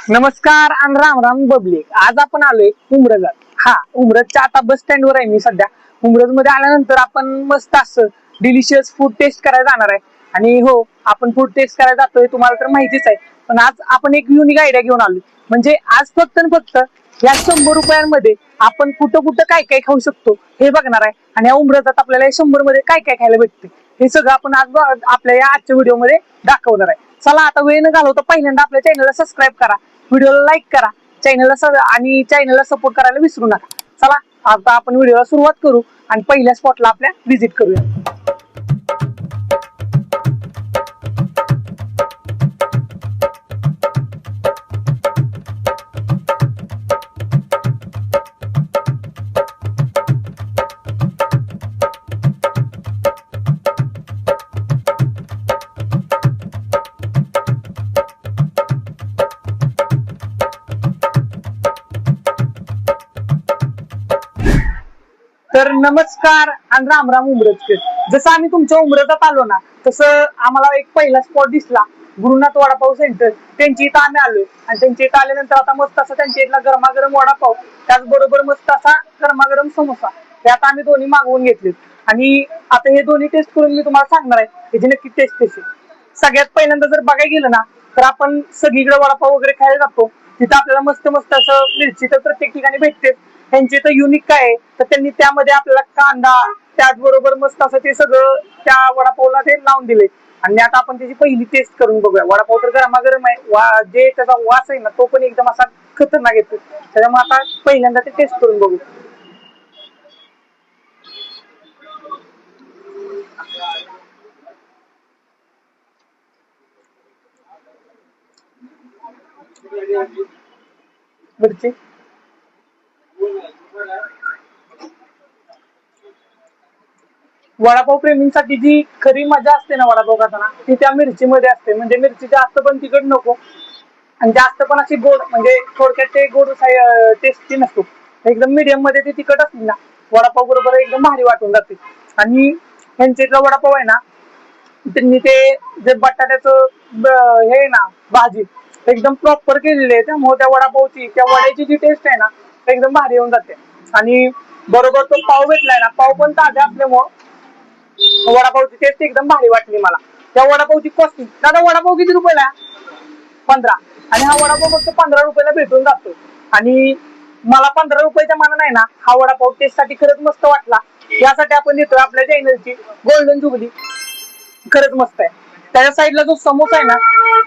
नमस्कार आणि राम राम पब्लिक. आज आपण आलोय उमरगात. हा, उमरजच्या आता बस स्टँड वर आहे मी सध्या. उमरज मध्ये आल्यानंतर आपण मस्त असं डिलिशियस फूड टेस्ट करायला जाणार आहे. आणि हो, आपण फूड टेस्ट करायला जातोय तुम्हाला तर माहितीच आहे. पण आज आपण एक युनिक आयडिया घेऊन आलोय. म्हणजे आज फक्त आणि फक्त या 100 रुपयांमध्ये आपण कुठं कुठं काय काय खाऊ शकतो हे बघणार आहे. आणि या उमरजात आपल्याला 100 मध्ये काय काय खायला भेटते हे सगळं आपण आज आपल्या या आजच्या व्हिडिओ दाखवणार आहे. चला आता वेळ न घालवता पहिल्यांदा आपल्या चॅनलला सबस्क्राईब करा, व्हिडिओला लाईक करा, चॅनलला सपोर्ट करायला विसरू नका. चला आता आपण व्हिडिओला सुरुवात करू आणि पहिल्या स्पॉटला आपल्या व्हिजिट करूया. तर नमस्कार आणि राम राम उमरजकर. जसं आम्ही तुमच्या उमरजात आलो ना, तसं आम्हाला एक पहिला स्पॉट दिसला, गुरुनाथ वडापाव सेंटर. त्यांची इथं आम्ही आलोय आणि त्यांच्या इथं आल्यानंतर आता मस्त असा त्यांच्या इथला गरमागरम वडापाव, त्याचबरोबर मस्त असा गरमागरम समोसा, हे आता आम्ही दोन्ही मागवून घेतले. आणि आता हे दोन्ही टेस्ट करून मी तुम्हाला सांगणार आहे त्याची नक्की टेस्ट कशी. सगळ्यात पहिल्यांदा जर बघायला गेलं ना, तर आपण सगळीकडे वडापाव वगैरे खायला जातो, तिथं आपल्याला मस्त मस्त असं मिरची तर प्रत्येक ठिकाणी भेटते. त्यांचे तर युनिक काय आहे तर त्यांनी त्यामध्ये आपल्याला कांदा, त्याचबरोबर मस्त असं ते सगळं त्या वडापावला ते लावून दिले. आणि आता आपण त्याची पहिली टेस्ट करून बघूया. वडापाव तर गरमागरम आहे, जे त्याचा वास आहे ना तो पण एकदम असा खतरनाक येतो. त्याच्यामुळे आता पहिल्यांदा ते टेस्ट करून बघू. मिरची वडापाव प्रेमींसाठी जी खरी मजा असते ना वडापाव खाताना, ती त्या मिरचीमध्ये असते. म्हणजे मिरची जास्त पण तिखट नको आणि जास्त पण अशी गोड, म्हणजे थोडक्यात ते गोड टेस्टी नसतो. एकदम मीडियम मध्ये ती तिखट असली ना, वडापाव बरोबर एकदम भारी वाटून जाते. आणि ह्यांच्या वडापाव आहे ना, त्यांनी ते जे बटाट्याचं हे आहे ना भाजी, एकदम प्रॉपर केलेली आहे. त्यामुळे त्या वडापावची, त्या वड्याची जी टेस्ट आहे ना एकदम भारी येऊन जाते. आणि बरोबर तो पाव भेटलाय ना, पाव पण ताजा असल्यामुळं वडापावची टेस्ट एकदम भारी वाटली मला. त्या वडापावची कॉस्टिंग, दादा वडापाव किती रुपयाला? 15. आणि हा वडापाव फक्त 15 रुपयाला भेटून जातो. आणि मला 15 रुपयाच्या मानाने आहे ना हा वडापाव टेस्ट साठी खरंच मस्त वाटला. यासाठी आपण देतोय आपल्या चॅनलची गोल्डन जुबली. खरंच मस्त आहे. त्याच्या साईडला जो समोसा आहे ना,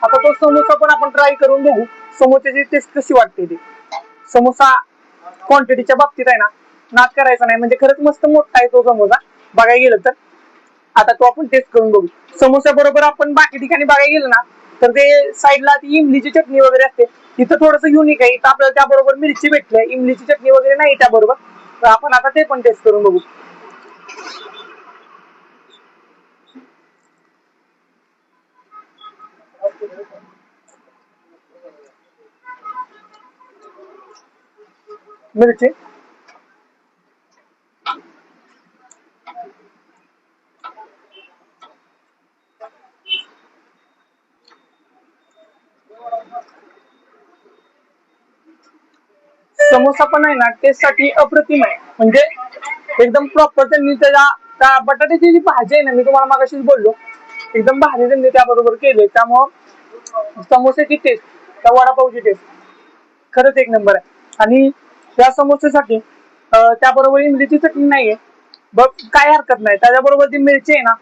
आता तो समोसा पण आपण ट्राय करून बघू, समोसाची टेस्ट कशी वाटते ती. समोसा क्वांटिटीच्या बाबतीत आहे ना नाद करायचा नाही, म्हणजे खरंच मस्त मोठा आहे तो समोसा बघायला गेलं तर. आता तो आपण टेस्ट करून बघू. समोसा बरोबर आपण बाकी ठिकाणी बघायला गेलं ना, तर ते साईडला ती इमलीची चटणी वगैरे असते. तिथं थोडस युनिक आहे, इथं आपल्याला त्याबरोबर मिरची भेटली, इमलीची चटणी वगैरे नाही त्याबरोबर. तर आपण आता ते पण टेस्ट करून बघू. मिरची समोसा पण आहे ना टेस्ट साठी अप्रतिम आहे. म्हणजे एकदम प्रॉपर त्यांनी त्या बटाट्याची जी भाजी आहे ना, मी तुम्हाला मागाशीच बोललो, एकदम भारी त्यांनी त्याबरोबर केले. त्यामुळं समोसाची टेस्ट, त्या वडापावची टेस्ट खरंच एक नंबर आहे. आणि त्या समोसेसाठी त्याबरोबर इमलीची चटणी नाहीये बघ, काय हरकत नाही. त्याच्याबरोबर जी मिरची आहे ना,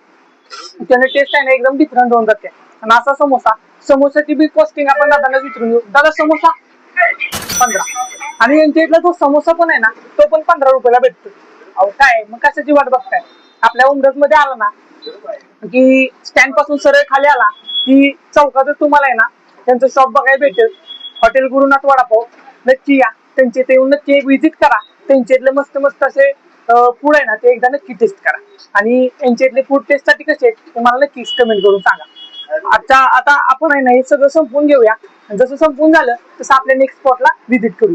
त्याने टेस्ट आहे ना एकदम डिफरंट होऊन जाते. आणि असा समोसा, समोसाची बी कॉस्टिंग आपण दादाला विचारून घेऊ. दादा समोसा 15. आणि यांच्या इथला जो समोसा पण आहे ना तो पण 15 रुपयाला भेटतो. अहो काय मग कशाची वाट बघताय? आपल्या उमरज मध्ये आला ना की स्टँड पासून सरळ खाली आला की चौकातच तुम्हाला आहे ना त्यांचं शॉप बघायला भेटेल, हॉटेल गुरुनाथ वडापाव. नक्की या, त्यांच्या इथे येऊन नक्की एक व्हिजिट करा. त्यांच्या इथले मस्त मस्त असे फूड आहे ना ते एकदा नक्की टेस्ट करा. आणि त्यांच्या इथले फूड टेस्ट साठी कसे तुम्हाला नक्कीच कमेंट करून सांगा. आता आपण आहे ना हे सगळं संपवून घेऊया. जसं संपून झालं तसं आपल्या नेक्स्ट स्पॉटला व्हिजिट करू.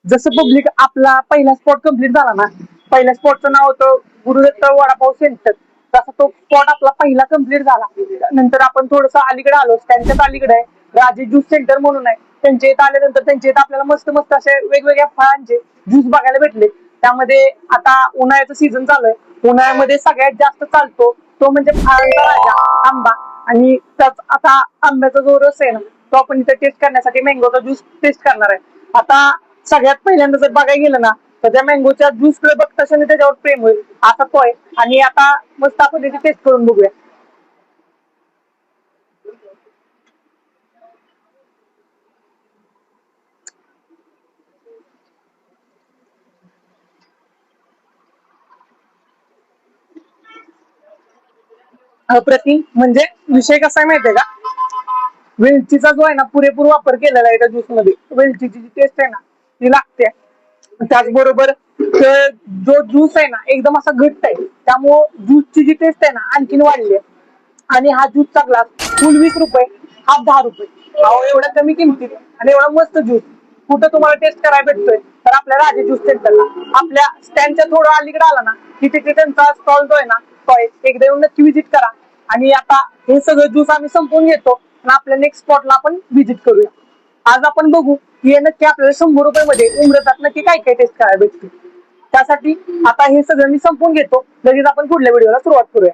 जसं पब्लिक आपला पहिला स्पॉट कम्प्लीट झाला ना, पहिल्या स्पॉटचं नाव होतं गुरुदत्त वडापाव सेंटर. तसा तो स्पॉट आपला पहिला कम्प्लीट झाला. नंतर आपण थोडस अलीकडे आलो, त्यांच्यात अलीकडे आहे राजे ज्यूस सेंटर म्हणून आहे. त्यांच्या इथं आल्यानंतर त्यांच्या इथं आपल्याला मस्त मस्त असे वेगवेगळ्या फळांचे ज्यूस बघायला भेटले. त्यामध्ये आता उन्हाळ्याचं सीझन चालू आहे, उन्हाळ्यामध्ये सगळ्यात जास्त चालतो तो म्हणजे फळांचा राजा आंबा. आणि त्याच आता आंब्याचा जो रस आहे ना, तो आपण इथे टेस्ट करण्यासाठी मँगोचा ज्यूस टेस्ट करणार आहे. आता सगळ्यात पहिल्यांदा जर बघायला गेलं ना, तर त्या मँगोच्या ज्यूस कडे बघता त्याच्यावर प्रेम होईल असा तो आहे. आणि आता मस्त आपण त्याची टेस्ट करून बघूया. अप्रतिम म्हणजे विषय कसा आहे माहितीये का, वेलचीचा जो आहे ना पुरेपूर वापर केलेला आहे त्या ज्यूस मध्ये. वेलचीची जी टेस्ट आहे ना ती लागते. त्याचबरोबर जो ज्यूस आहे ना एकदम असा घट्ट आहे, त्यामुळं ज्यूसची जी टेस्ट आहे ना आणखीन वाढली आहे. आणि हा ज्यूसचा ग्लास फुल 20 रुपये, हाफ 10 रुपये. अहो एवढ्या कमी किमतीत आणि एवढा मस्त ज्यूस कुठं तुम्हाला टेस्ट करायला भेटतोय तर आपल्या राजे ज्यूस सेंटरला. आपल्या स्टँडच्या थोडं अलीकडे आला ना की तिथे त्यांचा स्टॉल जो आहे ना तो आहे. एकदा येऊन नक्की विजिट करा. आणि आता हे सगळं ज्यूस आम्ही संपवून घेतो आणि आपल्या नेक्स्ट स्पॉटला आपण व्हिजिट करूया. आज आपण बघू की हे नक्की आपल्याला 100 रुपये मध्ये उमरतात नक्की काय काय टेस्ट करायला भेटते. त्यासाठी आता हे सगळं मी संपवून घेतो, लगेच आपण पुढल्या व्हिडिओला सुरुवात करूया.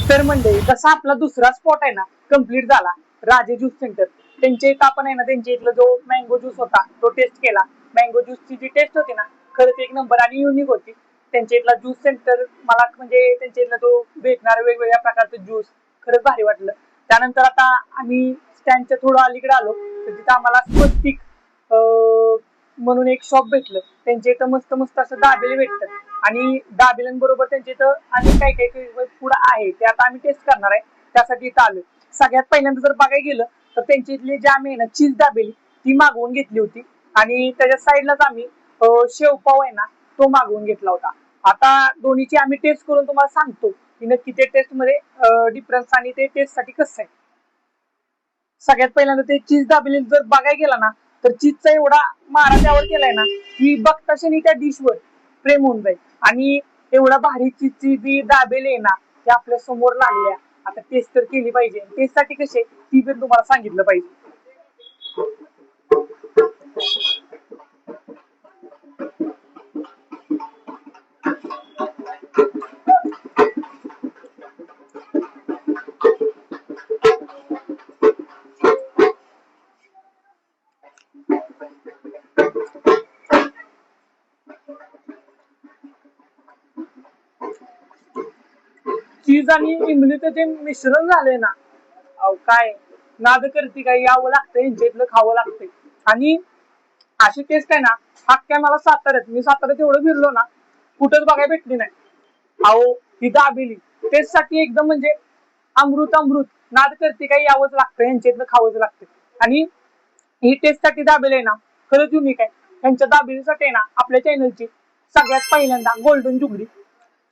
तर म्हणजे जसा आपला दुसरा स्पॉट आहे ना कम्प्लीट झाला, राजे ज्यूस सेंटर. त्यांच्या इथं आपण आहे ना त्यांच्या इथला जो मँगो ज्यूस होता तो टेस्ट केला. मँगो ज्यूसची जी टेस्ट होती ना खरंच एक नंबर आणि युनिक होती. त्यांच्या इथला ज्यूस सेंटर मला म्हणजे त्यांच्या इथला जो भेटणारा वेगवेगळ्या प्रकारचं ज्यूस खरंच भारी वाटलं. त्यानंतर आता आम्ही स्टँडच्या थोडं अलीकडे आलो तर तिथं आम्हाला स्वस्तिक म्हणून एक शॉप भेटलं. त्यांच्या इथं मस्त मस्त असं दाबेली भेटतं. आणि दाबेल्यांबरोबर त्यांच्या इथं आणि काही काही फूड आहे ते आता आम्ही टेस्ट करणार आहे. त्यासाठी इथं आलो. सगळ्यात पहिल्यांदा जर बघायला गेलं तर त्यांच्या इथली जी आम्ही ना चीज दाबेली ती मागवून घेतली होती. आणि त्याच्या साईडलाच आम्ही शेवपाव आहे ना तो मागवून घेतला होता. आता दोन्हीची आम्ही टेस्ट करून तुम्हाला सांगतो की नक्की ते टेस्ट मध्ये डिफरन्स आणि ते टेस्ट साठी कसं आहे. सगळ्यात पहिल्यांदा ते चीज दाबेली जर बघायला गेला ना तर चीजचा एवढा मारा त्यावर केलाय ना की बघता क्षणी त्या डिशवर प्रेम होऊन जाईल. आणि एवढा भारी चीजची जी दाबेली आहे ना ती आपल्या समोर लागल्या. आता टेस्ट तर केली पाहिजे, टेस्ट साठी कसे ती पण तुम्हाला सांगितलं पाहिजे. चीज आणि इमलीचं जे मिश्रण झालंय ना, अहो काय नाद करते काय, यावं लागतं यांच्या इथलं खावं लागतंय. आणि अशी टेस्ट आहे ना अख्ख्या मला साताऱ्यात, मी साताऱ्यात एवढं फिरलो ना कुठंच बघायला भेटली नाही. अहो ही दाबेली टेस्ट साठी एकदम म्हणजे अमृत अमृत. नाद करते काही यावंच लागतं, यांच्या इथलं खावंच लागतं. आणि ही टेस्ट साठी दाबेली आहे ना खरंच युनिक आहे. त्यांच्या दाबेलीसाठी आहे ना आपल्या चॅनलची सगळ्यात पहिल्यांदा गोल्डन जुबली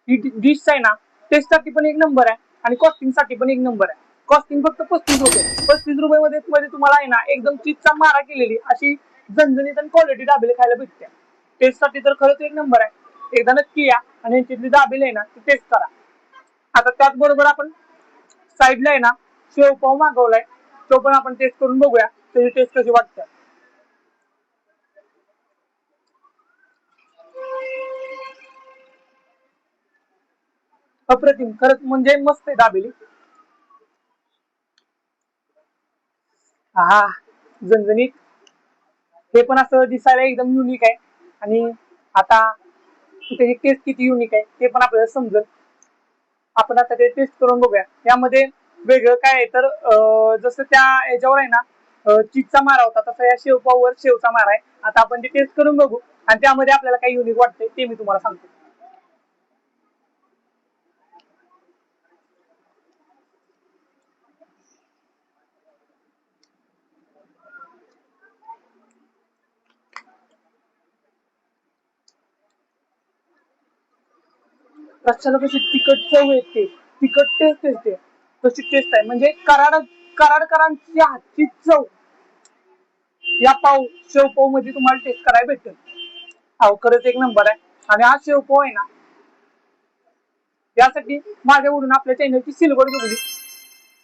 ही डिश आहे ना टेस्ट साठी पण एक नंबर आहे आणि कॉस्टिंग साठी पण एक नंबर आहे. कॉस्टिंग फक्त 35 रुपये. 35 रुपये मध्ये तुम्हाला आहे ना एकदम चीजचा मारा केलेली अशी झणझणीत आणि क्वालिटी दाबेली खायला भेटते. टेस्ट साठी तर खरंच एक नंबर आहे. एकदा नक्की या आणि यांची दाबेली आहे ना ती टेस्ट करा. आता त्याचबरोबर आपण साईडला आहे ना शेवपाव मागवलाय, तो पण आपण टेस्ट करून बघूया त्याची टेस्ट कशी वाटते. अप्रतिम, खरंच म्हणजे मस्त आहे दाबेली. हा, झणझणीत. हे पण असं दिसायला एकदम युनिक आहे. आणि आता त्याची टेस्ट किती युनिक आहे ते पण आपल्याला समजेल. आपण आता ते टेस्ट करून बघूया. यामध्ये वेगळं काय आहे तर जसं त्या याच्यावर आहे ना चीजचा मारा होता, तसा या शेवपावर शेवचा मारा आहे. आता आपण ते टेस्ट करून बघू आणि त्यामध्ये आपल्याला काही युनिक वाटतंय ते मी तुम्हाला सांगतो. रस्त्याला कशी तिखट चव येते, तिखट टेस्ट येते, तशी टेस्ट आहे. म्हणजे कराडकरांची हातची चव या शेवपाव मध्ये तुम्हाला टेस्ट करायला भेटेल. अहो खरंच एक नंबर आहे. आणि हा शेवपाव आहे ना, यासाठी माझ्याकडून आपल्या चॅनलची सिल्वर जुबली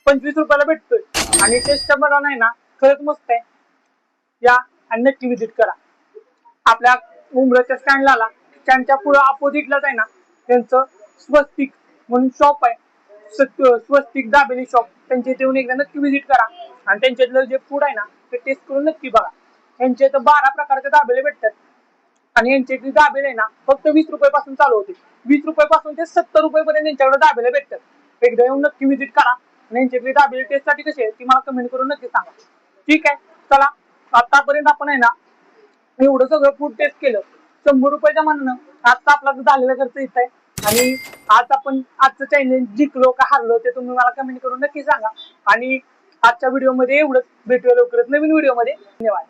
25 रुपयाला भेटतोय. आणि टेस्ट बघा नाही ना, खरंच मस्त आहे. या आणि नक्की विजिट करा. आपल्या उमरच्या स्टँडला आला, स्टँडच्या पुढे अपोजिटलाच आहे ना त्यांचं स्वस्तिक म्हणून शॉप आहे. स्वस्तिक दाबेली शॉप, त्यांच्या इथे येऊन एकदा नक्की विजिट करा. आणि त्यांच्यातलं जे फूड आहे ना ते टेस्ट करून नक्की बघा. त्यांच्या इथं 12 प्रकारचे दाबेले भेटतात. आणि यांची दाबेले ना फक्त 20 रुपयापासून चालू होते. 20 रुपयापासून ते 70 रुपये पर्यंत यांच्याकडे दाबेले भेटतात. एकदा येऊन नक्की विजिट करा. आणि यांच्यातली दाबेली टेस्ट साठी कशी आहे ती मला कमेंट करून नक्की सांगा. ठीक आहे, चला आतापर्यंत आपण आहे ना एवढं सगळं फूड टेस्ट केलं. 100 रुपयाच्या म्हणणं आजचा आपला झालेला खर्च इथं आहे. आणि आज आपण आजचं चॅलेंज जिंकलो का हारलो ते तुम्ही मला कमेंट करून नक्की सांगा. आणि आजच्या व्हिडिओमध्ये एवढंच. भेटूया लवकरच नवीन व्हिडिओमध्ये. धन्यवाद.